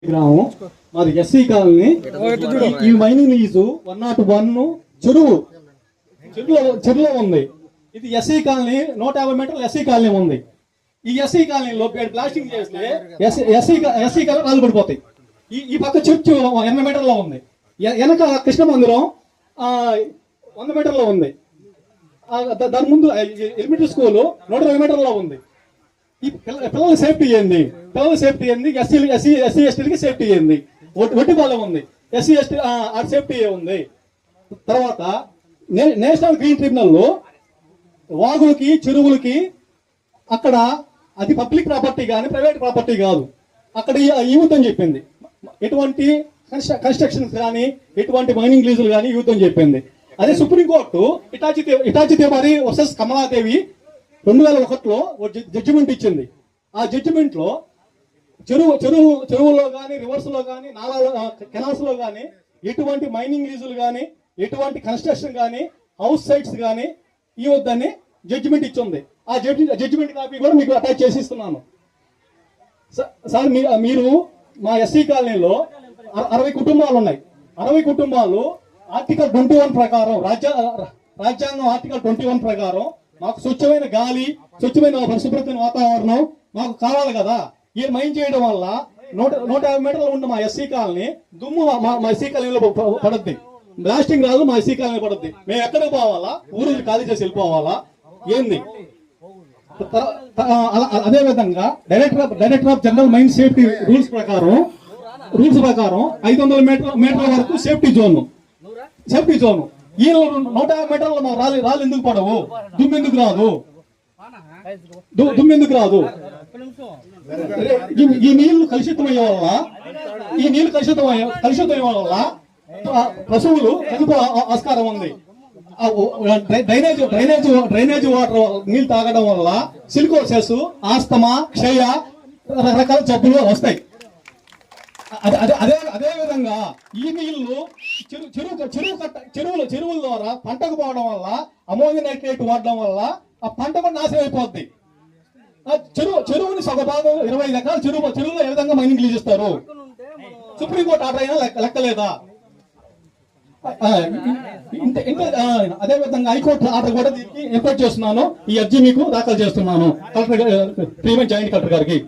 గ్రామం మాది SC colony. ఈ మైనింగ్ లీజు 101 చెరువులో ఉంది. ఇది ఎస్సీ కాలనీ 150 మీటర్లు ఎస్సీ కాలనీ ఉంది. ఈ ఎస్సీ కాలనీలో ప్లాస్టింగ్ చేస్తే ఎస్సీ కాలనీ రాళ్ళు పడిపోతాయి. ఈ పక్క చర్చ్ 80 మీటర్లో ఉంది. వెనక కృష్ణ మందిరం 100 మీటర్లో ఉంది. దాని ముందు ఎలిమెంటరీ స్కూల్ 120 మీటర్లో ఉంది. ఈ పిల్లల సేఫ్టీ ఏంది? ఎస్సీ ఎస్టీలకి సేఫ్టీ ఏంది? ఒట్టిపాలెం ఉంది, ఎస్సీ ఎస్టీ సేఫ్టీ ఉంది. తర్వాత నేషనల్ గ్రీన్ ట్రిబ్యునల్ లో వాగులకి చెరువులకి అక్కడ అది పబ్లిక్ ప్రాపర్టీ కానీ ప్రైవేట్ ప్రాపర్టీ కాదు. అక్కడ ఈ యుద్ధం చెప్పింది. ఎటువంటి కన్స్ట్రక్షన్స్ కానీ ఎటువంటి మైనింగ్ లీజులు కానీ యుద్ధం చెప్పింది. అదే సుప్రీంకోర్టు ఇటాచి తివారీ వర్సెస్ కమలాదేవి 2001లో జడ్జిమెంట్ ఇచ్చింది. ఆ జడ్జిమెంట్ లో చెరువులో కానీ రివర్స్ లో కానీ కెనాల్స్ లో కానీ ఎటువంటి మైనింగ్ లీజులు కానీ ఎటువంటి కన్స్ట్రక్షన్ కానీ హౌస్ సైట్స్ కానీ ఈ వద్దని జడ్జిమెంట్ ఇచ్చింది. ఆ జడ్జిమెంట్ కాపీ కూడా మీకు అటాచ్ చేసి ఇస్తున్నాను సార్. మీరు మా ఎస్సీ కాలనీలో 60 కుటుంబాలు ఉన్నాయి. 60 కుటుంబాలు ఆర్టికల్ 21 ప్రకారం రాజ్యాంగం ఆర్టికల్ 21 ప్రకారం మాకు స్వచ్ఛమైన గాలి, స్వచ్ఛమైన పరిశుభ్రమైన వాతావరణం మాకు కావాలి కదా. ఈ మైన్ చేయడం వల్ల 150 మీటర్లు ఉన్న మా ఎస్సీ కాలనీ దుమ్ము మా ఎస్సీ కాలనీలో పడుద్ది. బ్లాస్టింగ్ రాదు మా ఎస్సీ కాలనీ పడుద్ది. మేము ఎక్కడికి పోవాలా? ఊరు ఖాళీ చేసి వెళ్ళిపోవాలా ఏంది? అదే విధంగా director of general mine safety rules ప్రకారం 500 మీటర్ల వరకు సేఫ్టీ జోన్. ఈ 150 మీటర్లు మా రాళ్ళు ఎందుకు పడవు? దుమ్మెందుకు రాదు? ఈ నీళ్లు కలుషితమయ్యే వల్ల పశువులు చనిపో ఆస్కారం ఉంది. డ్రైనేజ్ వాటర్ నీళ్ళు తాగడం వల్ల సిలికోసిస్, ఆస్తమా, క్షయ రకరకాల జబ్బులు వస్తాయి. అదే విధంగా ఈ నీళ్లు చెరువుల ద్వారా పంటకు పోవడం వల్ల అమోనియం నైట్రేట్ వాడడం వల్ల ఆ పంట కూడా నాశనం అయిపోద్ది. చెరువుని సగభాగం 25 ఎకరాల చెరువులో ఏ విధంగా మైనింగ్ లీజ్ ఇస్తారు? సుప్రీంకోర్టు ఆర్డర్ అయినా లెక్కలేదా? అదే విధంగా హైకోర్టు ఆర్డర్ కూడా దీనికి ఏర్పాటు చేస్తున్నాను. ఈ అర్జీ మీకు దాఖలు చేస్తున్నాను కలెక్టర్ జాయింట్ కలెక్టర్ గారికి.